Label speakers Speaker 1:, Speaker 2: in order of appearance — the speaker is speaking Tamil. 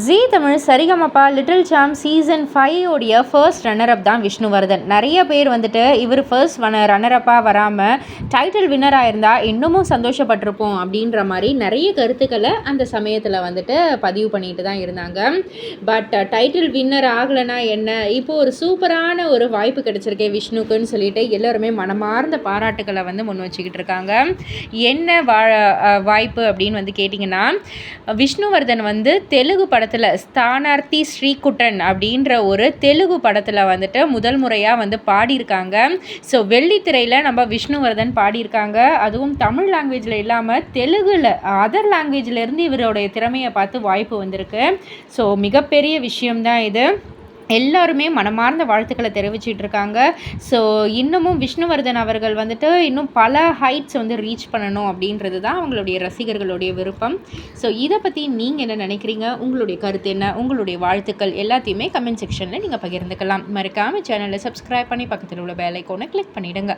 Speaker 1: ஜீ Tamil Saregamapa little champs season 5 உடைய ஃபர்ஸ்ட் ரன்னரப் தான் விஷ்ணுவர்தன். நிறைய பேர் வந்துட்டு இவர் ஃபர்ஸ்ட் ரன்னரப்பாக வராமல் டைட்டில் வின்னராக இருந்தால் இன்னமும் சந்தோஷப்பட்டிருப்போம் அப்படின்ற மாதிரி நிறைய கருத்துக்களை அந்த சமயத்தில் வந்துட்டு பதிவு பண்ணிட்டு தான் இருந்தாங்க. பட் டைட்டில் வின்னர் ஆகலைன்னா என்ன, இப்போது ஒரு சூப்பரான ஒரு வாய்ப்பு கிடச்சிருக்கே விஷ்ணுக்குன்னு சொல்லிட்டு எல்லோருமே மனமார்ந்த பாராட்டுக்களை வந்து முன் வச்சுக்கிட்டு இருக்காங்க. என்ன வாய்ப்பு அப்படின்னு வந்து கேட்டிங்கன்னா, விஷ்ணுவர்தன் வந்து தெலுங்கு படத்தில் ஸ்தானார்த்தி ஸ்ரீகுட்டன் அப்படின்ற ஒரு தெலுங்கு படத்தில் வந்துட்டு முதல் முறையாக வந்து பாடியிருக்காங்க. ஸோ வெள்ளித்திரையில் நம்ம விஷ்ணுவர்தன் பாடியிருக்காங்க. அதுவும் தமிழ் லாங்குவேஜில் இல்லாமல் தெலுங்கில் அதர் லாங்குவேஜ்லேருந்து இவருடைய திறமையை பார்த்து வாய்ப்பு வந்திருக்கு. ஸோ மிகப்பெரிய விஷயம்தான் இது. எல்லாருமே மனமார்ந்த வாழ்த்துக்களை தெரிவிச்சிட்டு இருக்காங்க. ஸோ இன்னமும் விஷ்ணுவர்தன் அவர்கள் வந்துட்டு இன்னும் பல ஹைட்ஸ் வந்து ரீச் பண்ணணும் அப்படின்றது தான் அவங்களுடைய ரசிகர்களுடைய விருப்பம். ஸோ இதை பற்றி நீங்கள் என்ன நினைக்கிறீங்க, உங்களுடைய கருத்து என்ன, உங்களுடைய வாழ்த்துக்கள் எல்லாத்தையுமே கமெண்ட் செக்ஷனில் நீங்கள் பகிர்ந்துக்கலாம். மறக்காமல் சேனலை சப்ஸ்கிரைப் பண்ணி பக்கத்தில் உள்ள பெல் ஐகானை கிளிக் பண்ணிவிடுங்க.